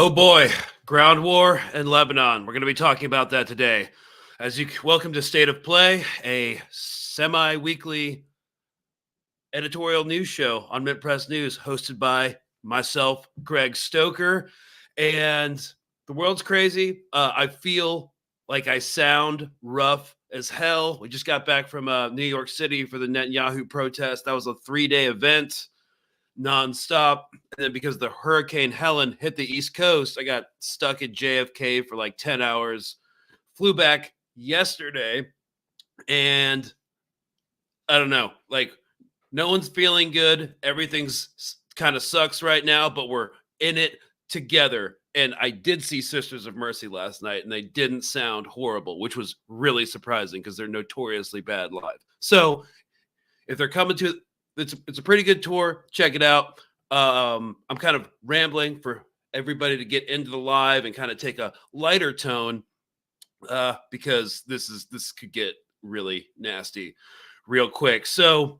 Oh boy, ground war in Lebanon. We're going to be talking about that today. Welcome to State of Play, a semi-weekly editorial news show on Mint Press News, hosted by myself, Greg Stoker. And the world's crazy. I feel like I sound rough as hell. We just got back from New York City for the Netanyahu protest. That was a 3-day event, nonstop. And then because the Hurricane Helen hit the East Coast, I got stuck at JFK for like 10 hours. Flew back yesterday, and I don't know, like, no one's feeling good. Everything's kind of sucks right now, but we're in it together. And I did see Sisters of Mercy last night, and they didn't sound horrible, which was really surprising because they're notoriously bad live. So if they're coming to, it's a pretty good tour. Check it out. I'm kind of rambling for everybody to get into the live and kind of take a lighter tone because this could get really nasty real quick. So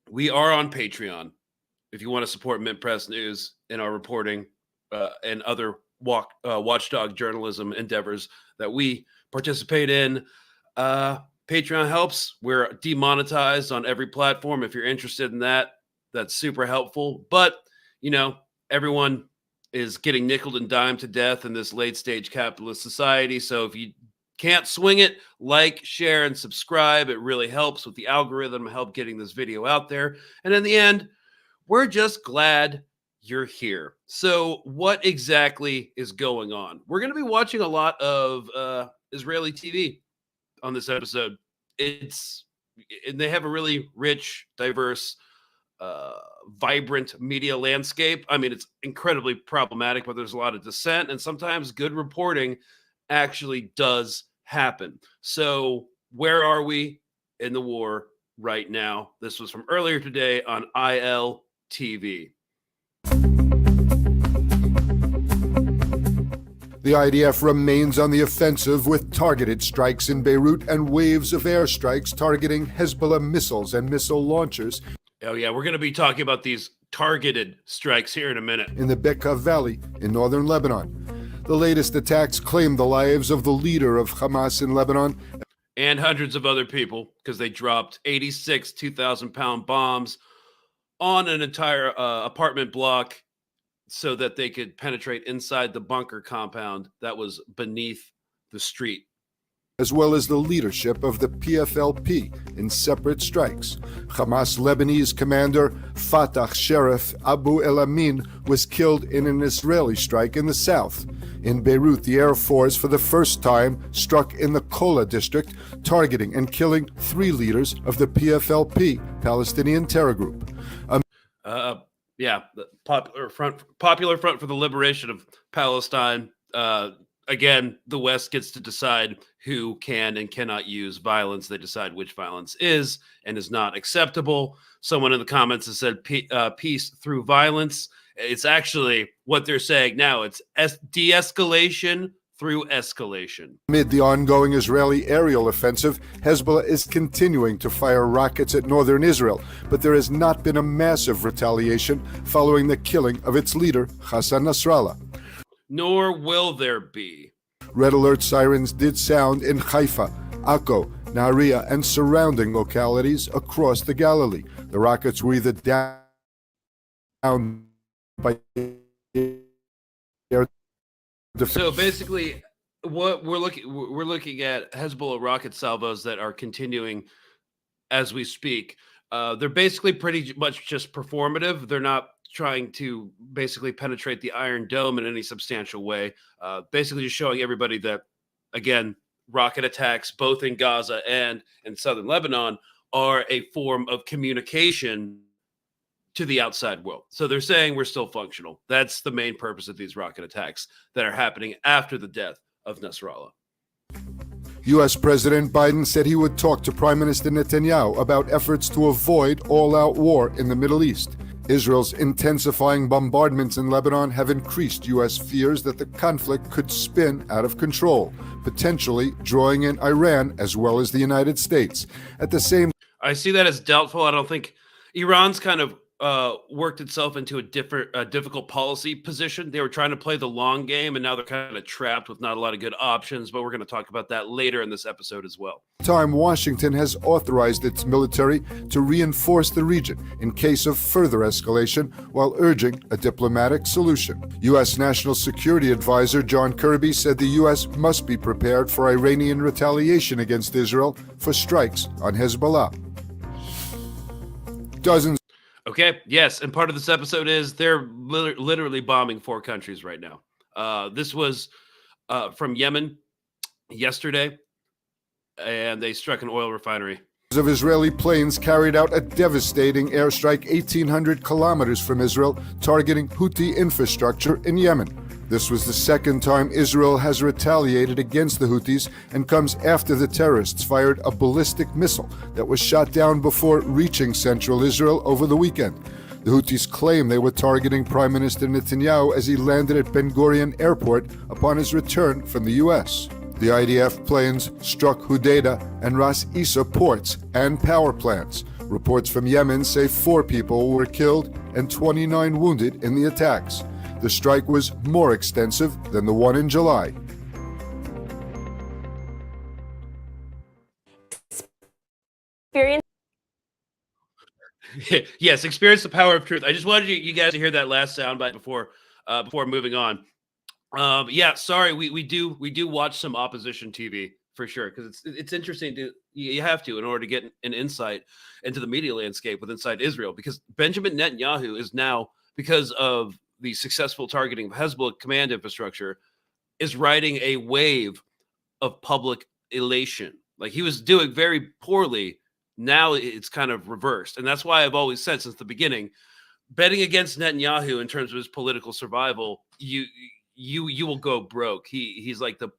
we are on Patreon. If you want to support Mint Press News and our reporting and other watchdog journalism endeavors that we participate in, Patreon helps. We're demonetized on every platform. If you're interested in that, that's super helpful. But, you know, everyone is getting nickeled and dimed to death in this late stage capitalist society. So if you can't swing it, like, share, and subscribe. It really helps with the algorithm, help getting this video out there. And in the end, we're just glad you're here. So what exactly is going on? We're going to be watching a lot of Israeli TV on this episode. They have a really rich, diverse, vibrant media landscape. I mean, it's incredibly problematic, but there's a lot of dissent, and sometimes good reporting actually does happen. So where are we in the war right now? This was from earlier today on ILTV. The IDF remains on the offensive with targeted strikes in Beirut and waves of airstrikes targeting Hezbollah missiles and missile launchers. Oh yeah, we're going to be talking about these targeted strikes here in a minute. In the Bekaa Valley in northern Lebanon. The latest attacks claimed the lives of the leader of Hamas in Lebanon and hundreds of other people because they dropped 86 2,000-pound bombs on an entire apartment block so that they could penetrate inside the bunker compound that was beneath the street, as well as the leadership of the PFLP in separate strikes. Hamas Lebanese commander Fatah Sheriff Abu El Amin was killed in an Israeli strike in the south. In Beirut, the Air Force for the first time struck in the Kola district, targeting and killing 3 leaders of the PFLP, Palestinian terror group. The Popular Front for the Liberation of Palestine. Again, the West gets to decide who can and cannot use violence. They decide which violence is and is not acceptable. Someone in the comments has said peace through violence. It's actually what they're saying now. It's de-escalation through escalation. Amid the ongoing Israeli aerial offensive, Hezbollah is continuing to fire rockets at northern Israel, but there has not been a massive retaliation following the killing of its leader, Hassan Nasrallah. Nor will there be. Red alert sirens did sound in Haifa, Akko, Nahariya, and surrounding localities across the Galilee. The rockets were either down by air defense. So basically, what we're looking at Hezbollah rocket salvos that are continuing as we speak. They're basically pretty much just performative. They're not trying to basically penetrate the Iron Dome in any substantial way. Basically just showing everybody that, again, rocket attacks both in Gaza and in southern Lebanon are a form of communication to the outside world. So they're saying we're still functional. That's the main purpose of these rocket attacks that are happening after the death of Nasrallah. U.S. President Biden said he would talk to Prime Minister Netanyahu about efforts to avoid all-out war in the Middle East. Israel's intensifying bombardments in Lebanon have increased U.S. fears that the conflict could spin out of control, potentially drawing in Iran as well as the United States. At the same I see that as doubtful. I don't think Iran's kind of worked itself into a difficult policy position. They were trying to play the long game, and now they're kind of trapped with not a lot of good options. But we're going to talk about that later in this episode as well. Washington has authorized its military to reinforce the region in case of further escalation while urging a diplomatic solution. U.S. National Security Advisor John Kirby said the U.S. must be prepared for Iranian retaliation against Israel for strikes on Hezbollah. Dozens. Okay, yes, and part of this episode is they're literally bombing 4 countries right now. This was from Yemen yesterday, and they struck an oil refinery. Of Israeli planes carried out a devastating airstrike 1,800 kilometers from Israel, targeting Houthi infrastructure in Yemen. This was the second time Israel has retaliated against the Houthis and comes after the terrorists fired a ballistic missile that was shot down before reaching central Israel over the weekend. The Houthis claim they were targeting Prime Minister Netanyahu as he landed at Ben Gurion Airport upon his return from the U.S. The IDF planes struck Hodeidah and Ras Isa ports and power plants. Reports from Yemen say 4 people were killed and 29 wounded in the attacks. The strike was more extensive than the one in July. Yes, experience the power of truth. I just wanted you guys to hear that last soundbite before moving on. Yeah, sorry, we do watch some opposition TV for sure, because it's interesting you have to in order to get an insight into the media landscape inside Israel, because Benjamin Netanyahu is now, because of the successful targeting of Hezbollah command infrastructure, is riding a wave of public elation. Like, he was doing very poorly. Now it's kind of reversed. And that's why I've always said since the beginning, betting against Netanyahu in terms of his political survival, you will go broke. He's like the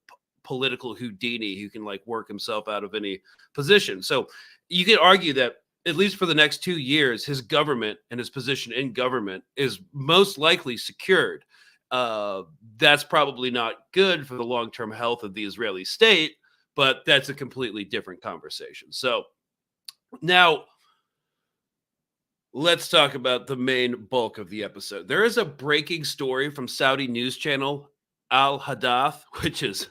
political Houdini who can like work himself out of any position. So you could argue that at least for the next 2 years, his government and his position in government is most likely secured. That's probably not good for the long-term health of the Israeli state, but that's a completely different conversation. So now let's talk about the main bulk of the episode. There is a breaking story from Saudi news channel Al Hadath, which is,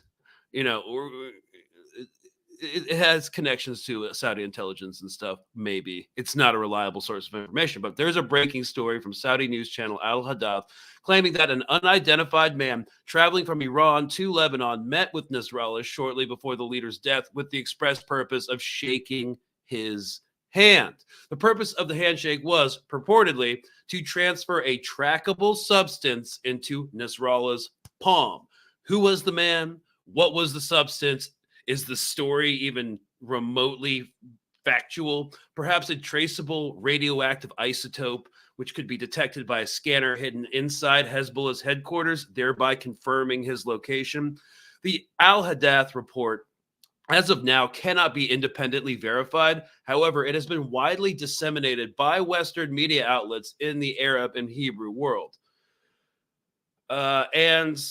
it has connections to Saudi intelligence and stuff. Maybe it's not a reliable source of information, but there's a breaking story from Saudi news channel Al Hadath claiming that an unidentified man traveling from Iran to Lebanon met with Nasrallah shortly before the leader's death with the express purpose of shaking his hand. The purpose of the handshake was purportedly to transfer a trackable substance into Nasrallah's palm. Who was the man? What was the substance? Is the story even remotely factual? Perhaps a traceable radioactive isotope, which could be detected by a scanner hidden inside Hezbollah's headquarters, thereby confirming his location. The Al Hadath report, as of now, cannot be independently verified. However, it has been widely disseminated by Western media outlets in the Arab and Hebrew world. And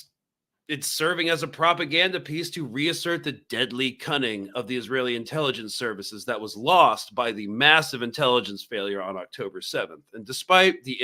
it's serving as a propaganda piece to reassert the deadly cunning of the Israeli intelligence services that was lost by the massive intelligence failure on October 7th. And despite the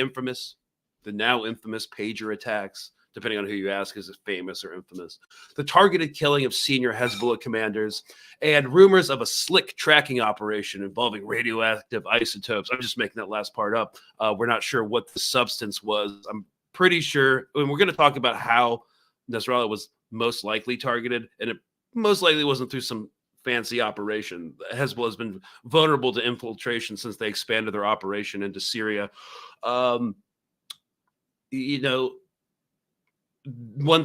now infamous pager attacks, depending on who you ask, is it famous or infamous, the targeted killing of senior Hezbollah commanders, and rumors of a slick tracking operation involving radioactive isotopes. I'm just making that last part up. We're not sure what the substance was. I'm pretty sure, and we're going to talk about how Nasrallah was most likely targeted, and it most likely wasn't through some fancy operation. Hezbollah has been vulnerable to infiltration since they expanded their operation into Syria. One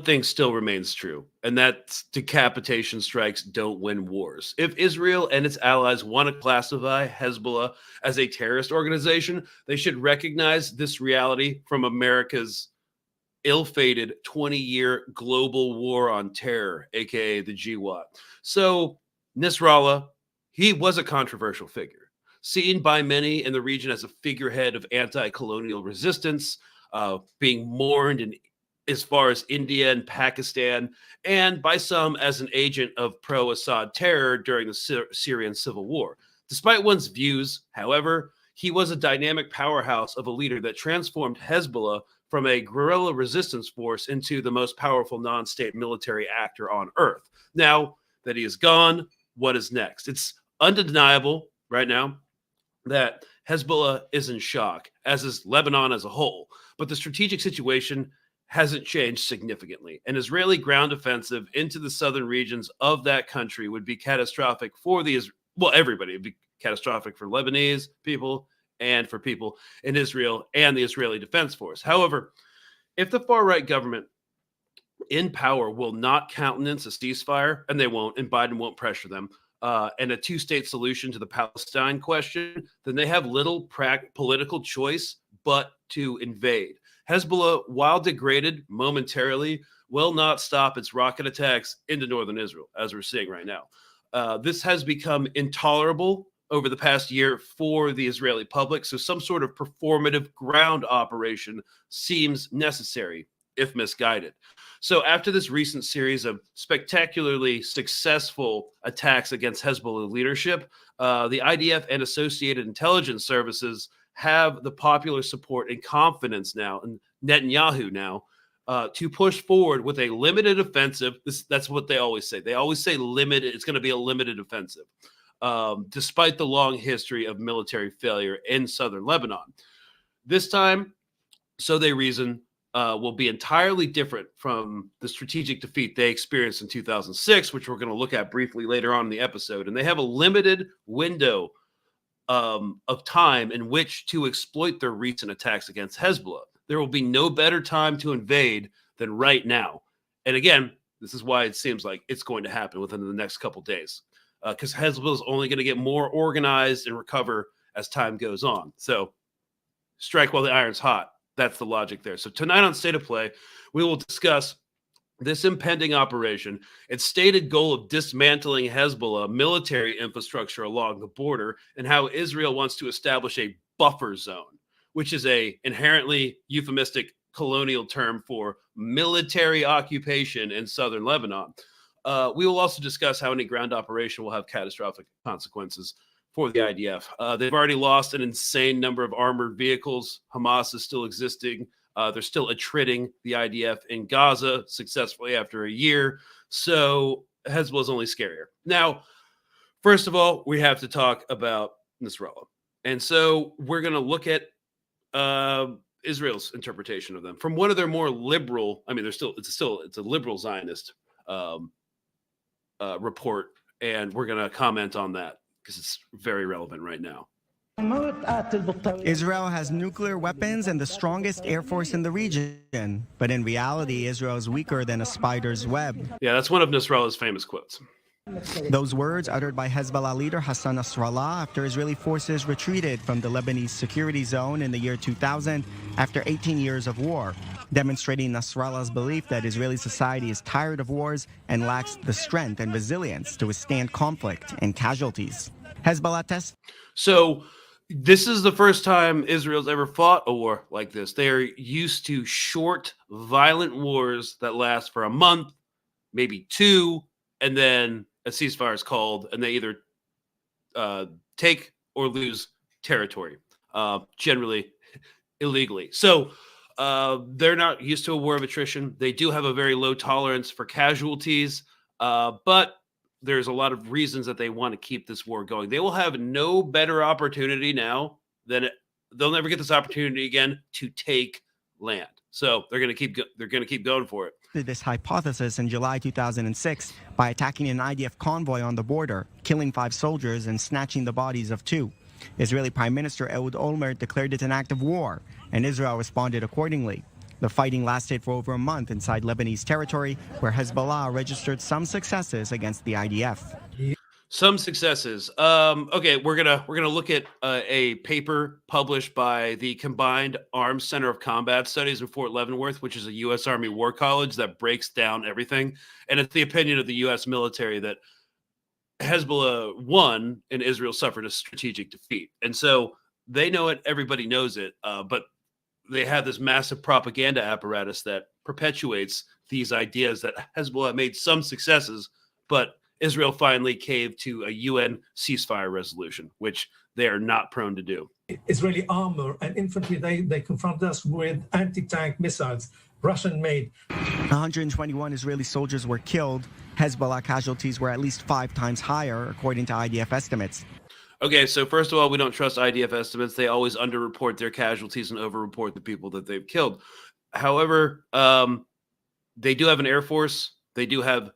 thing still remains true, and that's decapitation strikes don't win wars. If Israel and its allies want to classify Hezbollah as a terrorist organization, they should recognize this reality from America's ill-fated 20-year global war on terror, aka the GWAT. So Nasrallah, he was a controversial figure, seen by many in the region as a figurehead of anti-colonial resistance, being mourned in as far as India and Pakistan, and by some as an agent of pro-Assad terror during the Syrian civil war. Despite one's views, however, he was a dynamic powerhouse of a leader that transformed Hezbollah from a guerrilla resistance force into the most powerful non-state military actor on earth. Now that he is gone, what is next? It's undeniable right now that Hezbollah is in shock, as is Lebanon as a whole. But the strategic situation hasn't changed significantly. An Israeli ground offensive into the southern regions of that country would be catastrophic for everybody. It'd be catastrophic for Lebanese people and for people in Israel and the Israeli Defense Force. However, if the far-right government in power will not countenance a ceasefire, and they won't, and Biden won't pressure them, and a two-state solution to the Palestine question, then they have little political choice but to invade. Hezbollah, while degraded momentarily, will not stop its rocket attacks into northern Israel, as we're seeing right now. This has become intolerable over the past year for the Israeli public, so some sort of performative ground operation seems necessary, if misguided. So after this recent series of spectacularly successful attacks against Hezbollah leadership, the IDF and associated intelligence services have the popular support and confidence now, and Netanyahu now, to push forward with a limited offensive. That's what they always say. They always say limited. It's going to be a limited offensive, despite the long history of military failure in southern Lebanon. This time, so they reason, will be entirely different from the strategic defeat they experienced in 2006, which we're going to look at briefly later on in the episode. And they have a limited window of time in which to exploit their recent attacks against Hezbollah. There will be no better time to invade than right now. And again, this is why it seems like it's going to happen within the next couple days, because Hezbollah is only going to get more organized and recover as time goes on. So strike while the iron's hot. That's the logic there. So tonight on State of Play, we will discuss this impending operation, its stated goal of dismantling Hezbollah military infrastructure along the border, and how Israel wants to establish a buffer zone, which is a inherently euphemistic colonial term for military occupation in southern Lebanon. We will also discuss how any ground operation will have catastrophic consequences for the IDF. They've already lost an insane number of armored vehicles. Hamas is still existing. They're still attriting the IDF in Gaza successfully after a year. So Hezbollah is only scarier. Now, first of all, we have to talk about Nasrallah. And so we're going to look at Israel's interpretation of them from one of their more liberal. I mean, it's a liberal Zionist report, and we're going to comment on that because it's very relevant right now. Israel has nuclear weapons and the strongest air force in the region, but in reality, Israel is weaker than a spider's web. Yeah, that's one of Nasrallah's famous quotes. Those words uttered by Hezbollah leader Hassan Nasrallah after Israeli forces retreated from the Lebanese security zone in the year 2000 after 18 years of war, demonstrating Nasrallah's belief that Israeli society is tired of wars and lacks the strength and resilience to withstand conflict and casualties. Hezbollah tests. So this is the first time Israel's ever fought a war like this. They are used to short, violent wars that last for a month, maybe two, and then a ceasefire is called, and they either take or lose territory, generally illegally. So they're not used to a war of attrition. They do have a very low tolerance for casualties, but there's a lot of reasons that they want to keep this war going. They will have no better opportunity now than they'll never get this opportunity again to take land. So they're going to keep going for it. This hypothesis in July 2006 by attacking an IDF convoy on the border, killing 5 soldiers and snatching the bodies of 2. Israeli Prime Minister Ehud Olmert declared it an act of war, and Israel responded accordingly. The fighting lasted for over a month inside Lebanese territory, where Hezbollah registered some successes against the IDF. Some successes. Okay, we're gonna look at a paper published by the Combined Arms Center of Combat Studies in Fort Leavenworth, which is a U.S. Army War College that breaks down everything. And it's the opinion of the U.S. military that Hezbollah won and Israel suffered a strategic defeat. And so they know it. Everybody knows it. But they have this massive propaganda apparatus that perpetuates these ideas that Hezbollah made some successes, but Israel finally caved to a UN ceasefire resolution, which they are not prone to do. Israeli armor and infantry, they confront us with anti-tank missiles, Russian-made. 121 Israeli soldiers were killed. Hezbollah casualties were at least 5 times higher, according to IDF estimates. Okay, so first of all, we don't trust IDF estimates. They always underreport their casualties and overreport the people that they've killed. However, they do have an air force. They do have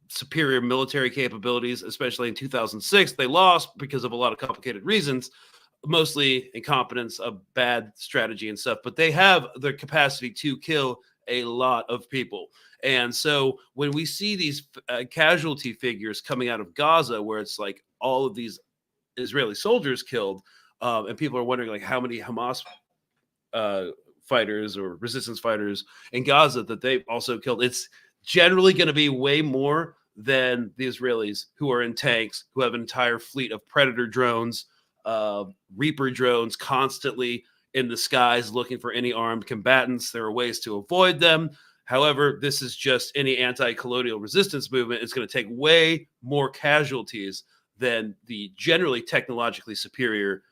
superior military capabilities, especially in 2006. They lost because of a lot of complicated reasons, mostly incompetence, of bad strategy and stuff. But they have the capacity to kill a lot of people. And so when we see these casualty figures coming out of Gaza, where it's like all of these Israeli soldiers killed, and people are wondering like how many Hamas fighters or resistance fighters in Gaza that they've also killed, it's generally going to be way more than the Israelis who are in tanks, who have an entire fleet of Predator drones, Reaper drones constantly in the skies looking for any armed combatants. There are ways to avoid them. However, this is just any anti-colonial resistance movement. It's going to take way more casualties than the generally technologically superior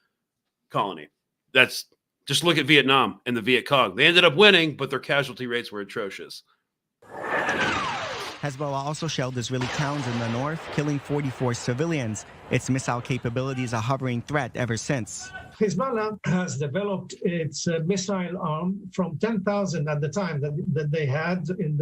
colony. That's just look at Vietnam and the Viet Cong. They ended up winning, but their casualty rates were atrocious. Hezbollah also shelled Israeli towns in the north, killing 44 civilians. Its missile capabilities a hovering threat ever since. Hezbollah has developed its missile arm from 10,000 at the time that they had in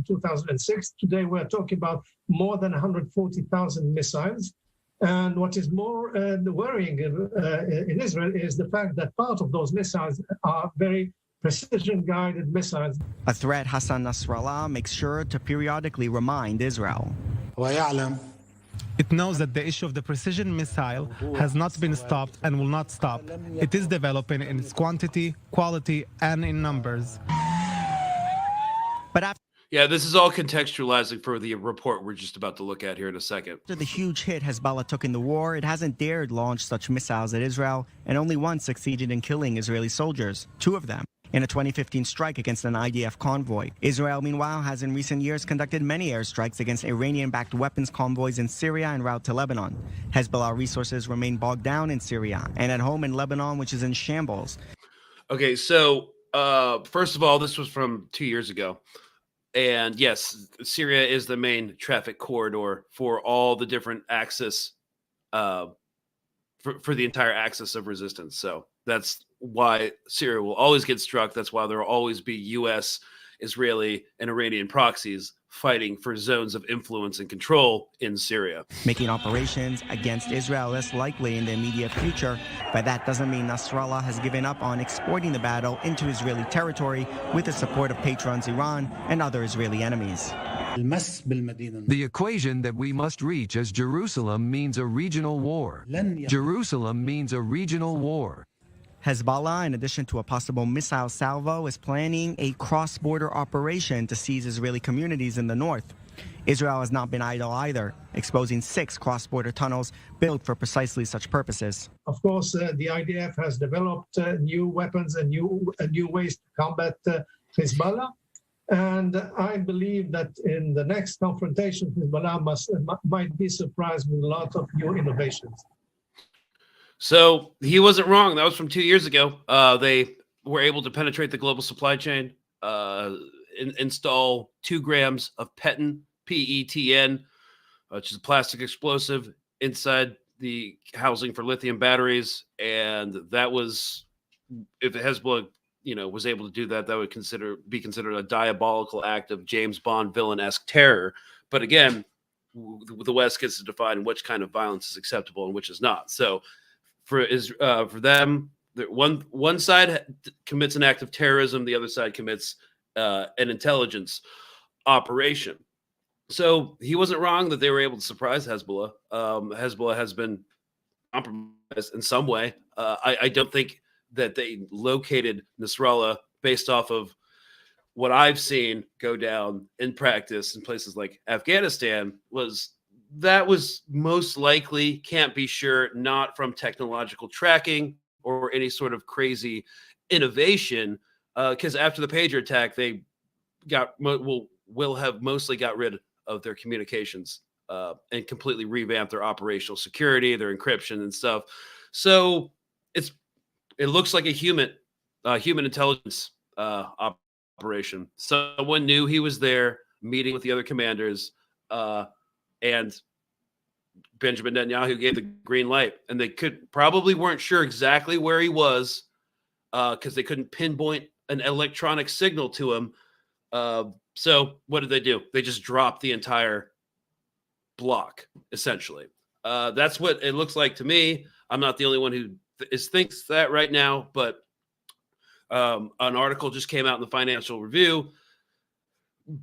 2006. Today we're talking about more than 140,000 missiles. And what is more worrying in Israel is the fact that part of those missiles are very precision-guided missiles. A threat Hassan Nasrallah makes sure to periodically remind Israel. It knows that the issue of the precision missile has not been stopped and will not stop. It is developing in its quantity, quality, and in numbers. But after this is all contextualizing for the report we're just about to look at here in a second. the huge hit Hezbollah took in the war, it hasn't dared launch such missiles at Israel, and only once succeeded in killing Israeli soldiers, 2 of them, in a 2015 strike against an IDF convoy. Israel, meanwhile, has in recent years conducted many airstrikes against Iranian-backed weapons convoys in Syria en route to Lebanon. Hezbollah resources remain bogged down in Syria and at home in Lebanon, which is in shambles. Okay, so first of all, this was from 2 years ago. And yes, Syria is the main traffic corridor for all the different axis, for the entire axis of resistance. So that's why Syria will always get struck. That's why there will always be U.S., Israeli, and Iranian proxies fighting for zones of influence and control in Syria, making operations against Israel less likely in the immediate future. But that doesn't mean Nasrallah has given up on exporting the battle into Israeli territory with the support of patrons Iran and other Israeli enemies. The equation that we must reach as Jerusalem means a regional war. Jerusalem means a regional war. Hezbollah, in addition to a possible missile salvo, is planning a cross-border operation to seize Israeli communities in the north. Israel has not been idle either, exposing 6 cross-border tunnels built for precisely such purposes. Of course, the IDF has developed new weapons and new ways to combat Hezbollah. And I believe that in the next confrontation, Hezbollah might be surprised with a lot of new innovations. So he wasn't wrong. That was from 2 years ago. They were able to penetrate the global supply chain, install 2 grams of PETN, PETN, which is a plastic explosive, inside the housing for lithium batteries. And that was, if Hezbollah, was able to do that, that would be considered a diabolical act of James Bond villain-esque terror. But again, the West gets to define which kind of violence is acceptable and which is not. So for them, one side commits an act of terrorism, the other side commits an intelligence operation. So he wasn't wrong that they were able to surprise Hezbollah. Hezbollah has been compromised in some way. I don't think that they located Nasrallah based off of what I've seen go down in practice in places like Afghanistan. That was most likely, can't be sure, not from technological tracking or any sort of crazy innovation, because after the pager attack, they will have mostly got rid of their communications and completely revamped their operational security, their encryption and stuff. So it looks like a human intelligence operation. Someone knew he was there, meeting with the other commanders, and Benjamin Netanyahu gave the green light, and they probably weren't sure exactly where he was because they couldn't pinpoint an electronic signal to him. So what did they do? They just dropped the entire block, essentially. That's what it looks like to me. I'm not the only one who thinks that right now, but an article just came out in the Financial Review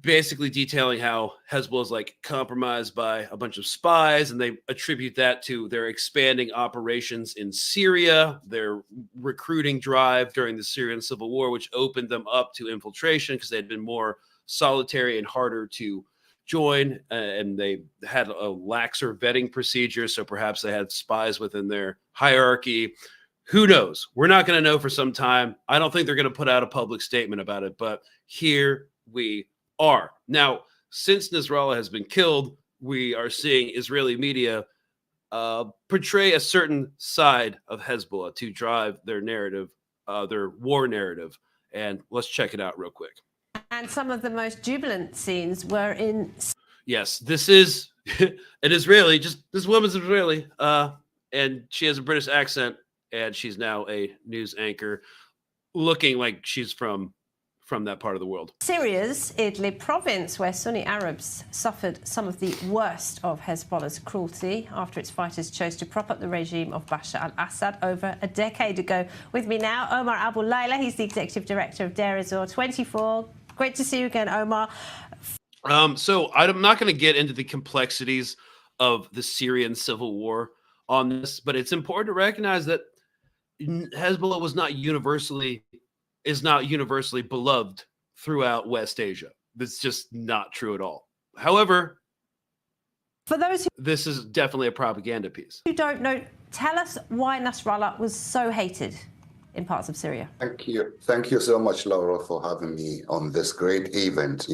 basically detailing how Hezbollah is like compromised by a bunch of spies, and they attribute that to their expanding operations in Syria, their recruiting drive during the Syrian civil war, which opened them up to infiltration because they had been more solitary and harder to join, and they had a laxer vetting procedure, so perhaps they had spies within their hierarchy. Who knows? We're not going to know for some time. I don't think they're going to put out a public statement about it, but here we are. Now, since Nasrallah has been killed, we are seeing Israeli media portray a certain side of Hezbollah to drive their narrative, their war narrative. And let's check it out real quick. And some of the most jubilant scenes were in... Yes, this is an Israeli, this woman's Israeli, and she has a British accent, and she's now a news anchor looking like she's from that part of the world. Syria's Idlib province, where Sunni Arabs suffered some of the worst of Hezbollah's cruelty after its fighters chose to prop up the regime of Bashar al-Assad over a decade ago. With me now, Omar Abu Layla. He's the executive director of Deir ez-Zor 24. Great to see you again, Omar. So I'm not going to get into the complexities of the Syrian civil war on this, but it's important to recognize that Hezbollah is not universally beloved throughout West Asia. That's just not true at all. However, for those this is definitely a propaganda piece. Who don't know, tell us why Nasrallah was so hated in parts of Syria. Thank you so much, Laura, for having me on this great event.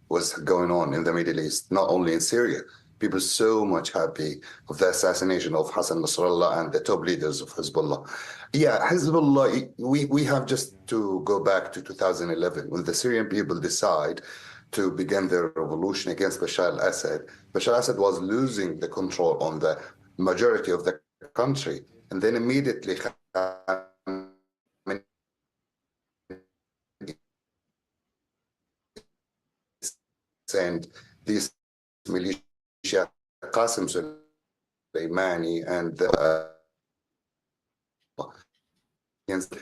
What's going on in the Middle East, not only in Syria. People so much happy of the assassination of Hassan Nasrallah and the top leaders of Hezbollah. Yeah, Hezbollah, we have just to go back to 2011 when the Syrian people decide to begin their revolution against Bashar al-Assad. Bashar al-Assad was losing the control on the majority of the country, and then immediately sent these militia Qasem Soleimani and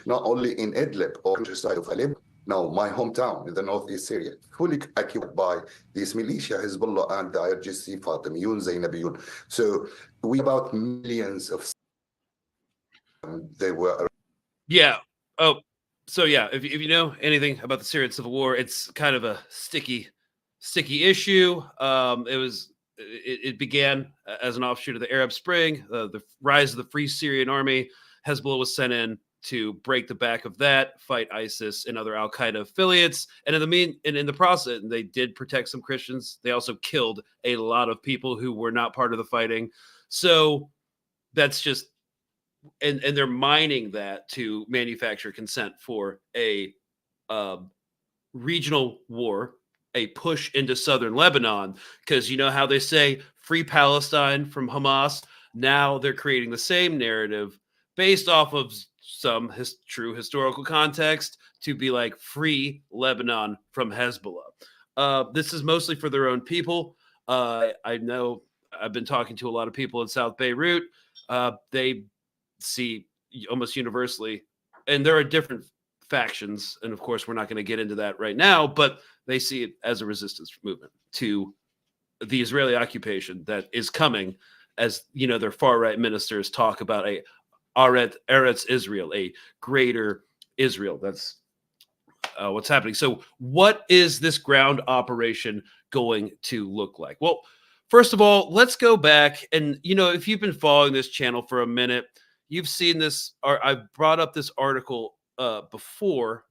not only in Idlib or countryside of Aleppo, no, my hometown in the northeast Syria, fully occupied by these militia, Hezbollah and the IRGC, Fatimiyun, Zainabiyun. So we about millions of they were. Yeah. Oh, so yeah, if you know anything about the Syrian civil war, it's kind of a sticky issue. It began as an offshoot of the Arab Spring, the rise of the Free Syrian Army. Hezbollah was sent in to break the back of that, fight ISIS and other Al-Qaeda affiliates. And in the process, they did protect some Christians. They also killed a lot of people who were not part of the fighting. So that's just, and they're mining that to manufacture consent for a regional war, a push into southern Lebanon, because you know how they say free Palestine from Hamas. Now they're creating the same narrative based off of some true historical context to be like free Lebanon from Hezbollah. This is mostly for their own people. I know I've been talking to a lot of people in South Beirut. They see almost universally, and there are different factions, and of course we're not going to get into that right now, but they see it as a resistance movement to the Israeli occupation that is coming, as you know, their far right ministers talk about a Eretz Israel, a greater Israel. That's what's happening. So what is this ground operation going to look like? Well, first of all, let's go back, and if you've been following this channel for a minute, you've seen this, or I've brought up this article before,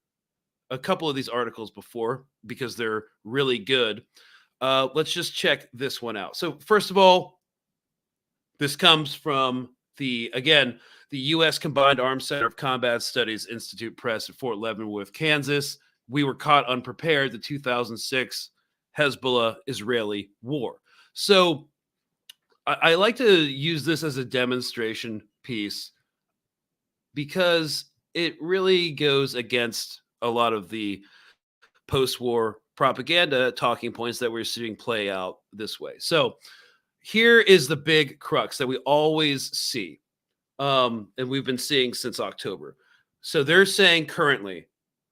a couple of these articles before, because they're really good. Let's just check this one out. So first of all, this comes from the U.S. Combined Arms Center of Combat Studies Institute Press at Fort Leavenworth, Kansas. We were caught unprepared. The 2006 Hezbollah-Israeli war. So I like to use this as a demonstration piece because it really goes against a lot of the post-war propaganda talking points that we're seeing play out this way. So here is the big crux that we always see, and we've been seeing since October. So they're saying currently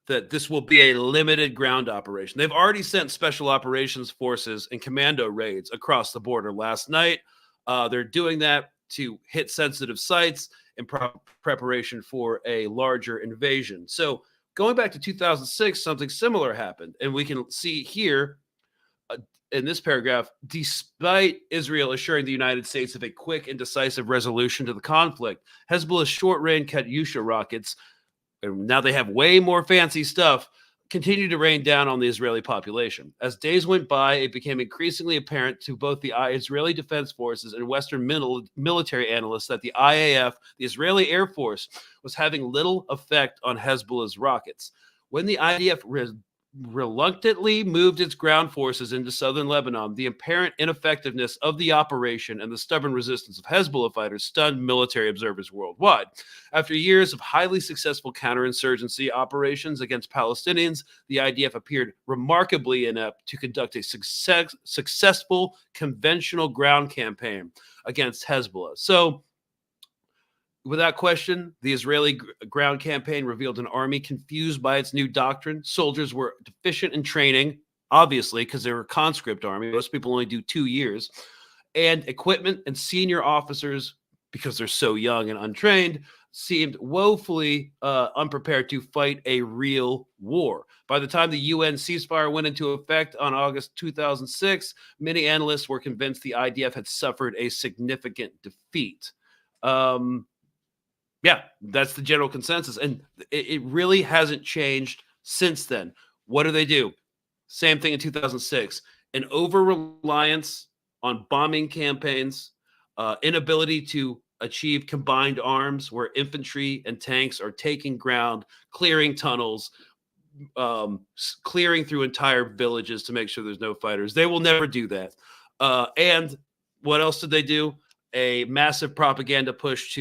that this will be a limited ground operation. They've already sent special operations forces and commando raids across the border last night. They're doing that to hit sensitive sites in preparation for a larger invasion. So going back to 2006, something similar happened. And we can see here in this paragraph, despite Israel assuring the United States of a quick and decisive resolution to the conflict, Hezbollah's short-range Katyusha rockets, and now they have way more fancy stuff, continue to rain down on the Israeli population. As days went by, it became increasingly apparent to both the Israeli Defense Forces and Western military analysts that the IAF, the Israeli Air Force, was having little effect on Hezbollah's rockets. When the IDF reluctantly moved its ground forces into southern Lebanon, the apparent ineffectiveness of the operation and the stubborn resistance of Hezbollah fighters stunned military observers worldwide. After years of highly successful counterinsurgency operations against Palestinians, the IDF appeared remarkably inept to conduct a successful conventional ground campaign against Hezbollah. So, without question, the Israeli ground campaign revealed an army confused by its new doctrine. Soldiers were deficient in training, obviously, because they were a conscript army. Most people only do 2 years. And equipment and senior officers, because they're so young and untrained, seemed woefully unprepared to fight a real war. By the time the UN ceasefire went into effect on August 2006, many analysts were convinced the IDF had suffered a significant defeat. Yeah, that's the general consensus. And it really hasn't changed since then. What do? Same thing in 2006. An over-reliance on bombing campaigns, inability to achieve combined arms where infantry and tanks are taking ground, clearing tunnels, clearing through entire villages to make sure there's no fighters. They will never do that. And what else did they do? A massive propaganda push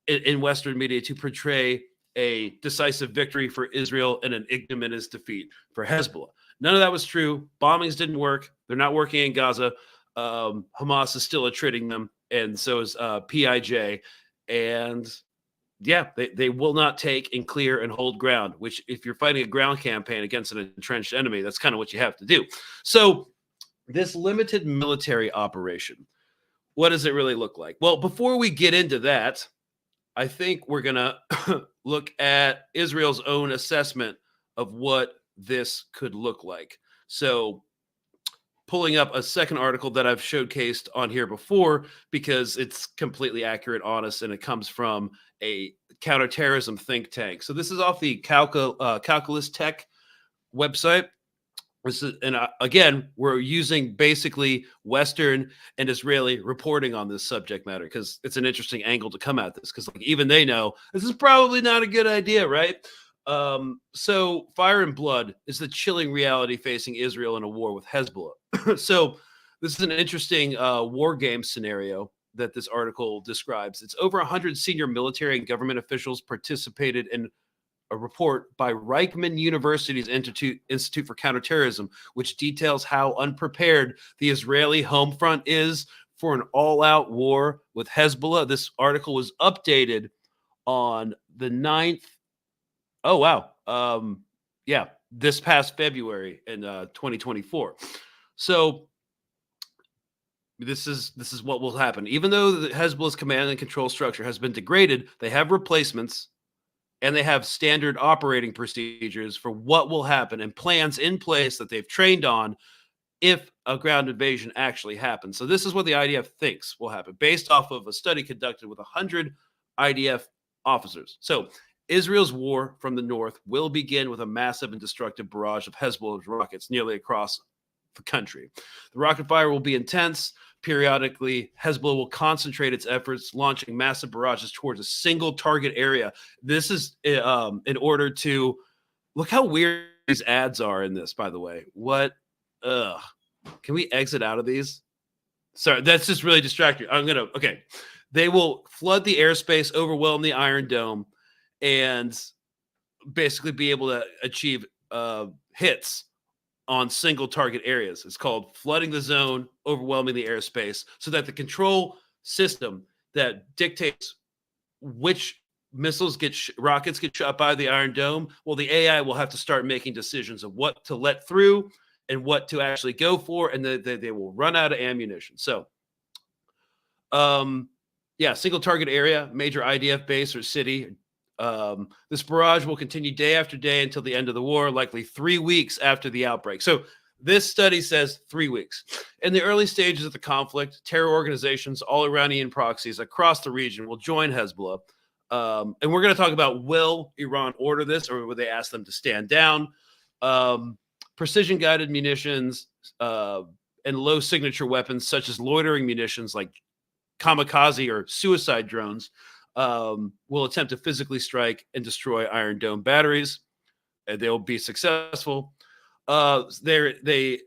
in Western media to portray a decisive victory for Israel and an ignominious defeat for Hezbollah. None of that was true. Bombings didn't work. They're not working in Gaza. Hamas is still attriting them, and so is PIJ. And yeah, they will not take and clear and hold ground, which if you're fighting a ground campaign against an entrenched enemy, that's kind of what you have to do. So this limited military operation, what does it really look like? Well, before we get into that, I think we're going to look at Israel's own assessment of what this could look like. So pulling up a second article that I've showcased on here before because it's completely accurate, honest, and it comes from a counterterrorism think tank. So this is off the Calculus Tech website. Again, we're using basically Western and Israeli reporting on this subject matter because it's an interesting angle to come at this because even they know this is probably not a good idea, right? So fire and blood is the chilling reality facing Israel in a war with Hezbollah. So this is an interesting war game scenario that this article describes. It's over 100 senior military and government officials participated in a report by Reichman University's Institute for Counterterrorism, which details how unprepared the Israeli home front is for an all-out war with Hezbollah. This article was updated on the 9th. Oh, wow. Yeah, this past February in 2024. So this is what will happen. Even though the Hezbollah's command and control structure has been degraded, they have replacements. And they have standard operating procedures for what will happen and plans in place that they've trained on if a ground invasion actually happens. So this is what the IDF thinks will happen based off of a study conducted with 100 IDF officers. So Israel's war from the north will begin with a massive and destructive barrage of Hezbollah's rockets nearly across the country. The rocket fire will be intense, Periodically, Hezbollah will concentrate its efforts, launching massive barrages towards a single target area. This is in order to look how weird these ads are in this, by the way. What? Can we exit out of these? Sorry, that's just really distracting. Okay. They will flood the airspace, overwhelm the Iron Dome, and basically be able to achieve hits on single target areas. It's called flooding the zone, overwhelming the airspace, so that the control system that dictates which missiles rockets get shot by the Iron Dome, well, the AI will have to start making decisions of what to let through and what to actually go for, and they will run out of ammunition. So, single target area, major IDF base or city. This barrage will continue day after day until the end of the war, likely 3 weeks after the outbreak. So this study says 3 weeks. In the early stages of the conflict, terror organizations, all Iranian proxies across the region will join Hezbollah. And we're going to talk about, will Iran order this, or will they ask them to stand down? Precision-guided munitions and low-signature weapons, such as loitering munitions like kamikaze or suicide drones, will attempt to physically strike and destroy Iron Dome batteries. They'll be successful. They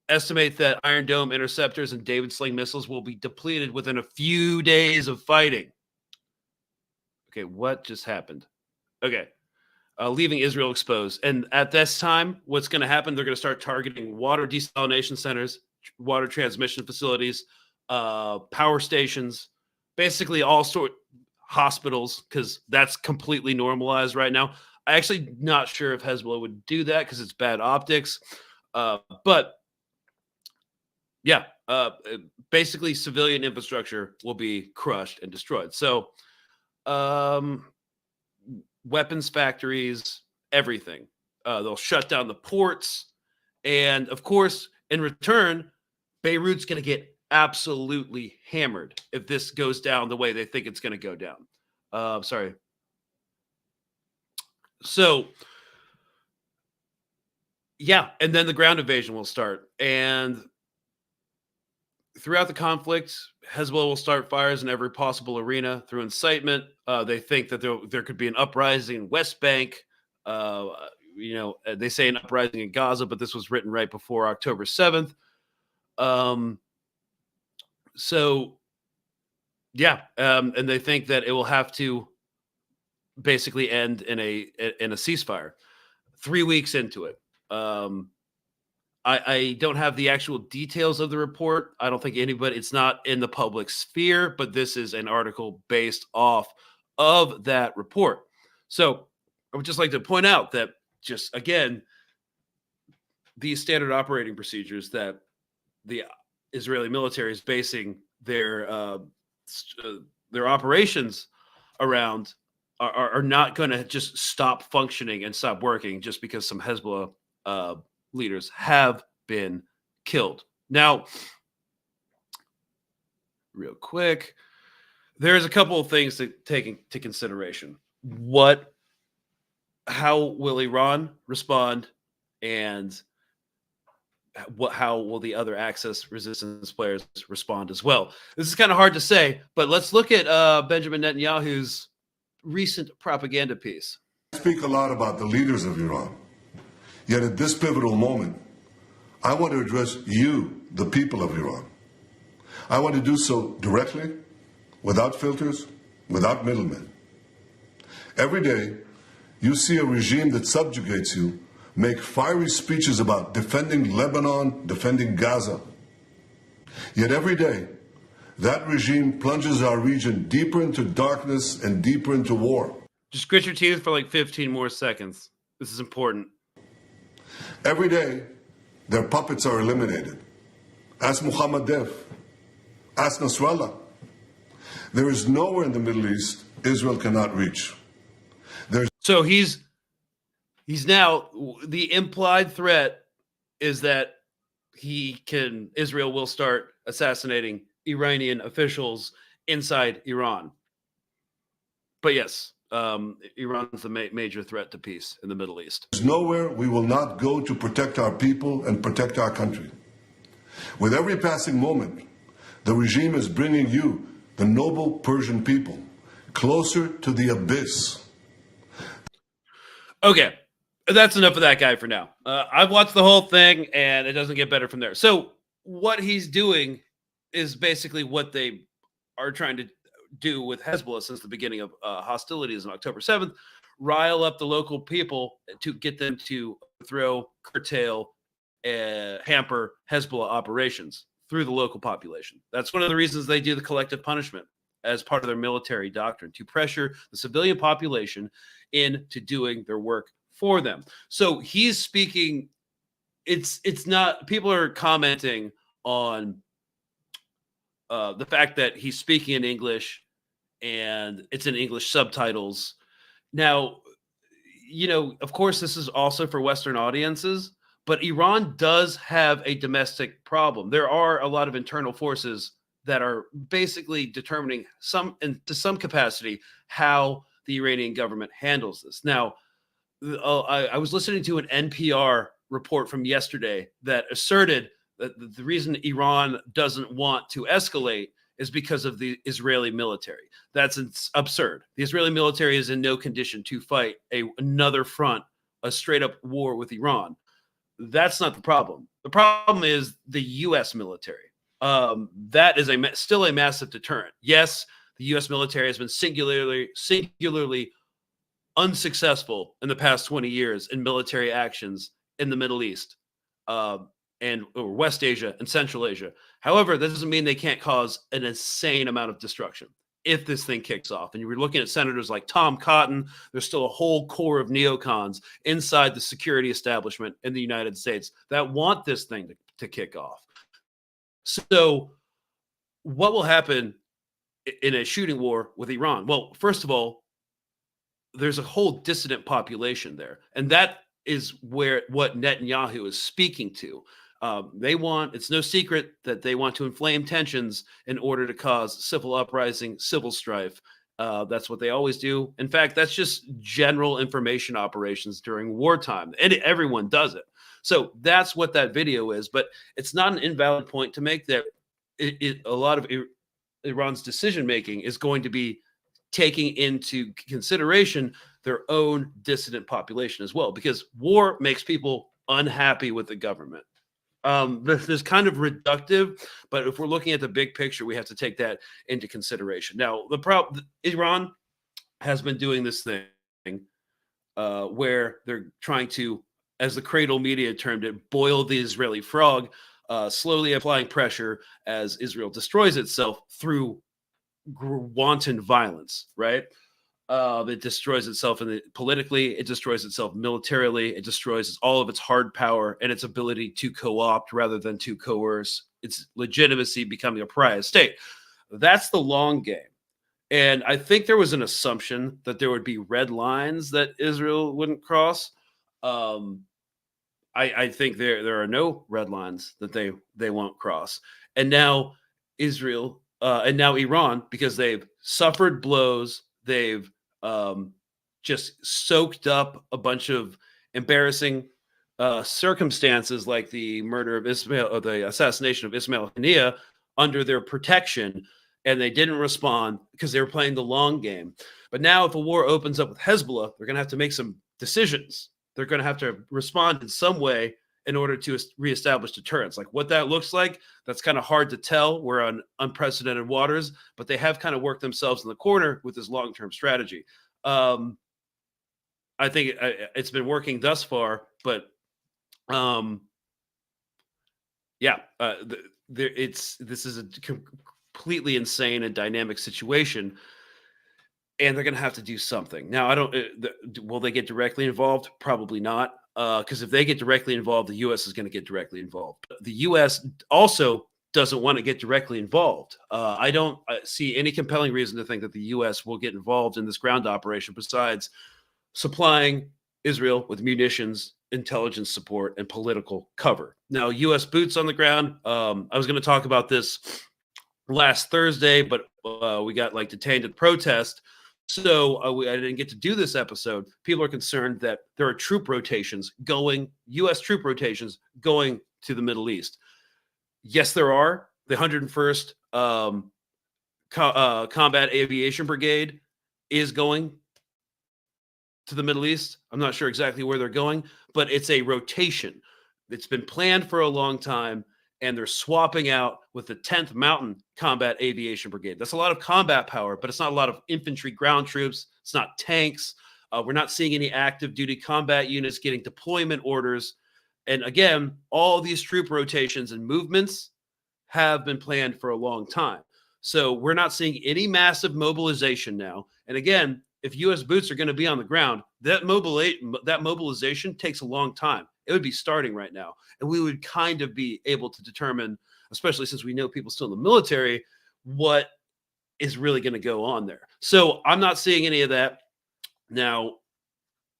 estimate that Iron Dome interceptors and David Sling missiles will be depleted within a few days of fighting. Okay, what just happened? Okay. Leaving Israel exposed. And at this time, what's going to happen, they're going to start targeting water desalination centers, water transmission facilities, power stations, basically all hospitals, because that's completely normalized right now. I'm actually not sure if Hezbollah would do that because it's bad optics. But basically civilian infrastructure will be crushed and destroyed. So weapons factories, everything. They'll shut down the ports. And of course, in return, Beirut's going to get absolutely hammered if this goes down the way they think it's going to go down. So, and then the ground invasion will start. And throughout the conflict, Hezbollah will start fires in every possible arena through incitement. They think that there could be an uprising in West Bank. They say an uprising in Gaza, but this was written right before October 7th. And they think that it will have to basically end in a ceasefire. 3 weeks into it. I don't have the actual details of the report. I don't think it's not in the public sphere, but this is an article based off of that report. So I would just like to point out that, just again, these standard operating procedures that the Israeli military is basing their operations around are not going to just stop functioning and stop working just because some Hezbollah leaders have been killed. Now, real quick, there's a couple of things to take into consideration. How will Iran respond, and how will the other Axis resistance players respond as well? This is kind of hard to say, but let's look at Benjamin Netanyahu's recent propaganda piece. I speak a lot about the leaders of Iran. Yet at this pivotal moment, I want to address you, the people of Iran. I want to do so directly, without filters, without middlemen. Every day, you see a regime that subjugates you make fiery speeches about defending Lebanon, defending Gaza. Yet every day, that regime plunges our region deeper into darkness and deeper into war. Just grit your teeth for like 15 more seconds. This is important. Every day, their puppets are eliminated. Ask Mohammed Def. Ask Nasrallah. There is nowhere in the Middle East Israel cannot reach. So he's now, the implied threat is that Israel will start assassinating Iranian officials inside Iran. But yes, Iran's the major threat to peace in the Middle East. There's nowhere we will not go to protect our people and protect our country. With every passing moment, The regime is bringing you, the noble Persian people, closer to the abyss. Okay, that's enough of that guy for now. I've watched the whole thing, and it doesn't get better from there. So what he's doing is basically what they are trying to do with Hezbollah since the beginning of hostilities on October 7th, rile up the local people to get them to throw, curtail, hamper Hezbollah operations through the local population. That's one of the reasons they do the collective punishment as part of their military doctrine, to pressure the civilian population into doing their work for them. So he's speaking, it's not, people are commenting on the fact that he's speaking in English and it's in English subtitles. Now, you know, of course, this is also for Western audiences, but Iran does have a domestic problem. There are a lot of internal forces that are basically determining to some capacity how the Iranian government handles this. Now, I was listening to an NPR report from yesterday that asserted that the reason Iran doesn't want to escalate is because of the Israeli military. That's absurd. The Israeli military is in no condition to fight another front, a straight up war with Iran. That's not the problem. The problem is the U.S. military. That is still a massive deterrent. Yes, the U.S. military has been singularly unsuccessful in the past 20 years in military actions in the Middle East and West Asia and Central Asia. However, that doesn't mean they can't cause an insane amount of destruction if this thing kicks off. And you were looking at senators like Tom Cotton. There's still a whole core of neocons inside the security establishment in the United States that want this thing to kick off. So what will happen in a shooting war with Iran? Well, first of all, there's a whole dissident population there. And that is what Netanyahu is speaking to. It's no secret that they want to inflame tensions in order to cause civil uprising, civil strife. That's what they always do. In fact, that's just general information operations during wartime. And everyone does it. So that's what that video is. But it's not an invalid point to make that a lot of Iran's decision-making is going to be taking into consideration their own dissident population as well, because war makes people unhappy with the government. This is kind of reductive, but if we're looking at the big picture, we have to take that into consideration. Now, Iran has been doing this thing where they're trying to, as the Cradle media termed it, boil the Israeli frog, slowly applying pressure as Israel destroys itself through wanton violence, right? It destroys itself politically, it destroys itself militarily, it destroys all of its hard power and its ability to co-opt rather than to coerce, its legitimacy becoming a pariah state. That's the long game. And I think there was an assumption that there would be red lines that Israel wouldn't cross. I think there are no red lines that they won't cross. And now Israel and now Iran, because they've suffered blows, they've just soaked up a bunch of embarrassing circumstances like the murder of Ismail, or the assassination of Ismail Haniyeh, under their protection, and they didn't respond because they were playing the long game. But now if a war opens up with Hezbollah, they're going to have to make some decisions. They're going to have to respond in some way in order to reestablish deterrence. Like what that looks like, that's kind of hard to tell. We're on unprecedented waters, but they have kind of worked themselves in the corner with this long-term strategy. I think it's been working thus far, but this is a completely insane and dynamic situation, and they're going to have to do something. Now, will they get directly involved? Probably not. Because if they get directly involved, the U.S. is going to get directly involved. The U.S. also doesn't want to get directly involved. I don't see any compelling reason to think that the U.S. will get involved in this ground operation besides supplying Israel with munitions, intelligence support, and political cover. Now, U.S. boots on the ground. I was going to talk about this last Thursday, but we got detained at protest. So I didn't get to do this episode. People are concerned that there are U.S. troop rotations going to the Middle East. Yes, there are. The 101st combat aviation brigade is going to the Middle East. I'm not sure exactly where they're going, but it's a rotation. It's been planned for a long time, and they're swapping out with the 10th Mountain Combat Aviation Brigade. That's a lot of combat power, but it's not a lot of infantry ground troops. It's not tanks. We're not seeing any active duty combat units getting deployment orders. And again, all these troop rotations and movements have been planned for a long time. So we're not seeing any massive mobilization now. And again, if U.S. boots are going to be on the ground, that mobilization takes a long time. It would be starting right now. And we would kind of be able to determine, especially since we know people still in the military, what is really going to go on there. So I'm not seeing any of that. Now,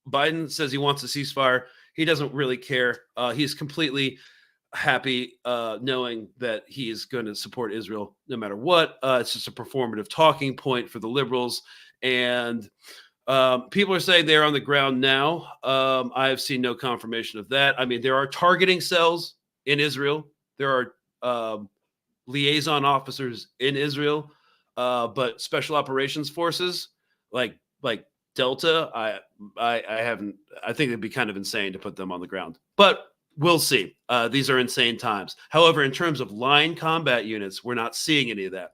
Biden says he wants a ceasefire. He doesn't really care. He's completely happy knowing that he is going to support Israel no matter what. It's just a performative talking point for the liberals. And people are saying they're on the ground now. I have seen no confirmation of that. I mean, there are targeting cells in Israel. There are liaison officers in Israel, but special operations forces like Delta, I haven't. I think it'd be kind of insane to put them on the ground, but we'll see. These are insane times. However, in terms of line combat units, we're not seeing any of that.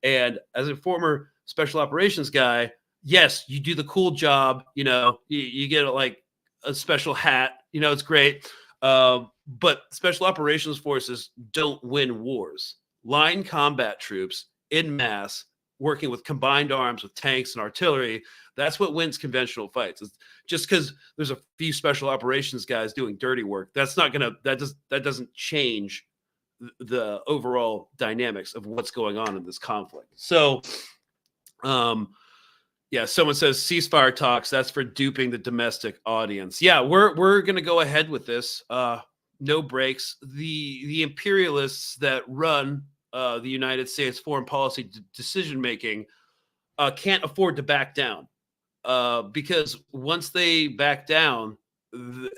And as a former special operations guy, yes, you do the cool job. You know, you get like a special hat. You know, it's great. But special operations forces don't win wars. Line combat troops en masse working with combined arms with tanks and artillery, that's what wins conventional fights. It's just because there's a few special operations guys doing dirty work, that's not gonna that doesn't change the overall dynamics of what's going on in this conflict. So yeah, someone says ceasefire talks, that's for duping the domestic audience. Yeah, we're gonna go ahead with this. No breaks. The imperialists that run the United States foreign policy decision making can't afford to back down, because once they back down,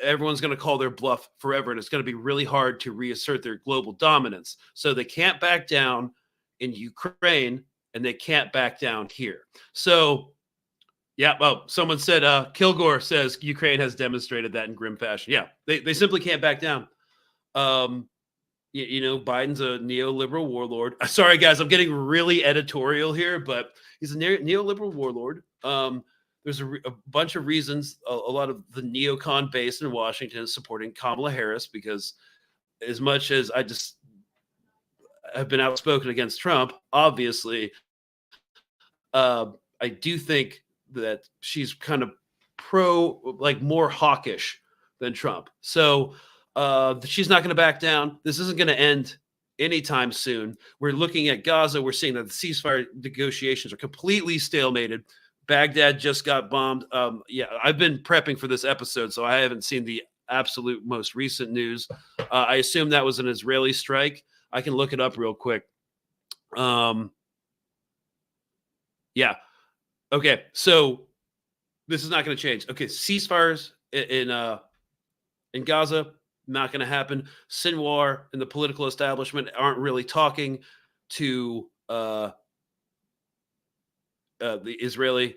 everyone's going to call their bluff forever, and it's going to be really hard to reassert their global dominance. So they can't back down in Ukraine, and they can't back down here. So, yeah, well, someone said, Kilgore says Ukraine has demonstrated that in grim fashion. Yeah, they simply can't back down. You know, Biden's a neoliberal warlord. Sorry, guys, I'm getting really editorial here, but he's a neoliberal warlord. There's a bunch of reasons. A lot of the neocon base in Washington is supporting Kamala Harris, because as much as I just have been outspoken against Trump, obviously, I do think that she's kind of more hawkish than Trump. So she's not going to back down. This isn't going to end anytime soon. We're looking at Gaza. We're seeing that the ceasefire negotiations are completely stalemated. Baghdad just got bombed. Yeah, I've been prepping for this episode, so I haven't seen the absolute most recent news. I assume that was an Israeli strike. I can look it up real quick. Yeah. Okay, so this is not going to change. Okay, ceasefires in Gaza, not going to happen. Sinwar and the political establishment aren't really talking to the Israeli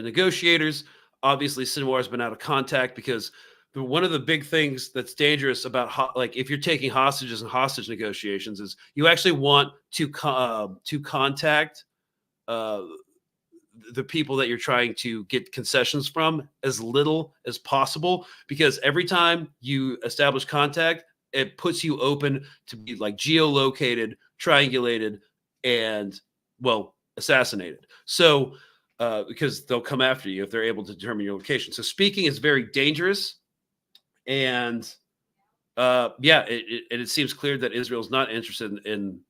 negotiators. Obviously, Sinwar has been out of contact, because one of the big things that's dangerous about if you're taking hostages and hostage negotiations is you actually want to contact the people that you're trying to get concessions from as little as possible, because every time you establish contact, it puts you open to be like geolocated, triangulated, and assassinated. So because they'll come after you if they're able to determine your location. So speaking is very dangerous. And it seems clear that Israel's not interested in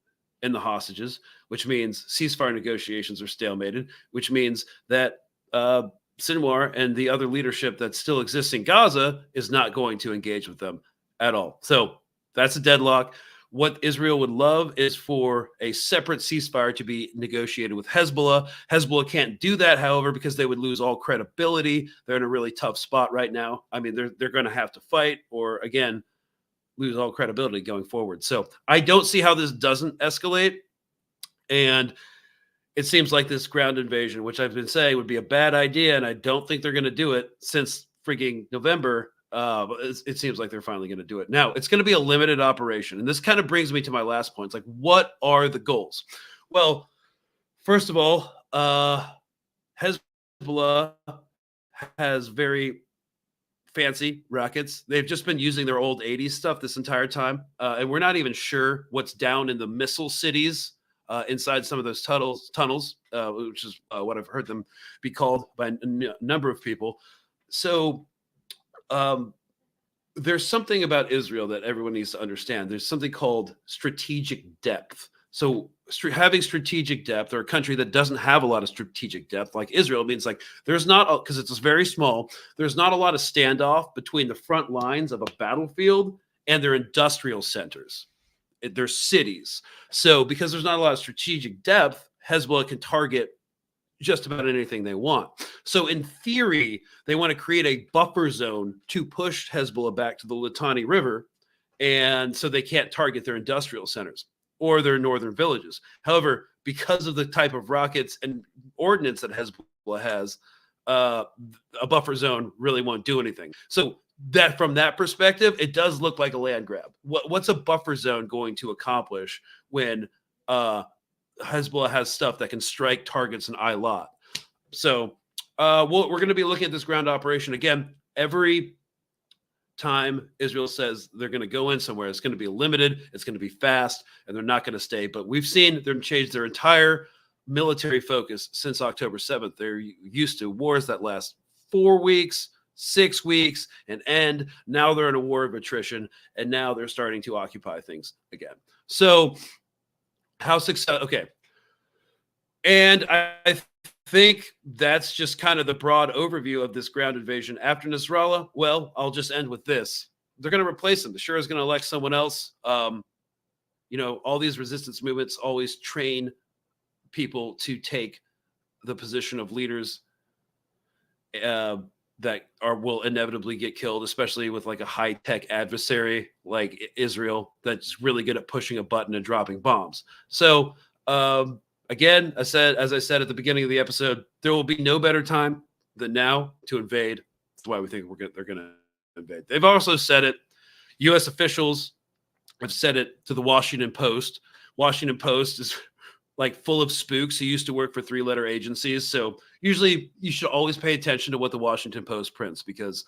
the hostages, which means ceasefire negotiations are stalemated, which means that Sinwar and the other leadership that still exists in Gaza is not going to engage with them at all. So that's a deadlock. What Israel would love is for a separate ceasefire to be negotiated with Hezbollah. Hezbollah can't do that, however, because they would lose all credibility. They're in a really tough spot right now. I mean, they're going to have to fight, or again, lose all credibility going forward. So I don't see how this doesn't escalate. And it seems like this ground invasion, which I've been saying would be a bad idea, and I don't think they're going to do it since freaking November. It seems like they're finally going to do it. Now, it's going to be a limited operation. And this kind of brings me to my last point. It's like, what are the goals? Well, first of all, Hezbollah has very fancy rockets. They've just been using their old 80s stuff this entire time. And we're not even sure what's down in the missile cities inside some of those tunnels, which is what I've heard them be called by a number of people. So there's something about Israel that everyone needs to understand. There's something called strategic depth. So having strategic depth, or a country that doesn't have a lot of strategic depth, like Israel, means like there's not, because it's very small, there's not a lot of standoff between the front lines of a battlefield and their industrial centers, their cities. So because there's not a lot of strategic depth, Hezbollah can target just about anything they want. So in theory, they want to create a buffer zone to push Hezbollah back to the Litani River, and so they can't target their industrial centers or their northern villages. However, because of the type of rockets and ordnance that Hezbollah has, a buffer zone really won't do anything. So that from that perspective, it does look like a land grab. What's a buffer zone going to accomplish when Hezbollah has stuff that can strike targets in Eilat? So we're going to be looking at this ground operation again. Every time Israel says they're going to go in somewhere, it's going to be limited, it's going to be fast, and they're not going to stay. But we've seen them change their entire military focus since October 7th. They're used to wars that last 4 weeks, 6 weeks, and end. Now they're in a war of attrition, and now they're starting to occupy things again. So how successful? Okay. And I think that's just kind of the broad overview of this ground invasion. After Nasrallah, well, I'll just end with this. They're going to replace him. The Shura is going to elect someone else. All these resistance movements always train people to take the position of leaders that will inevitably get killed, especially with like a high-tech adversary like Israel that's really good at pushing a button and dropping bombs. So again, as I said at the beginning of the episode, there will be no better time than now to invade. That's why we think they're going to invade. They've also said it. U.S. officials have said it to the Washington Post. Washington Post is like full of spooks who used to work for 3-letter agencies. So usually you should always pay attention to what the Washington Post prints, because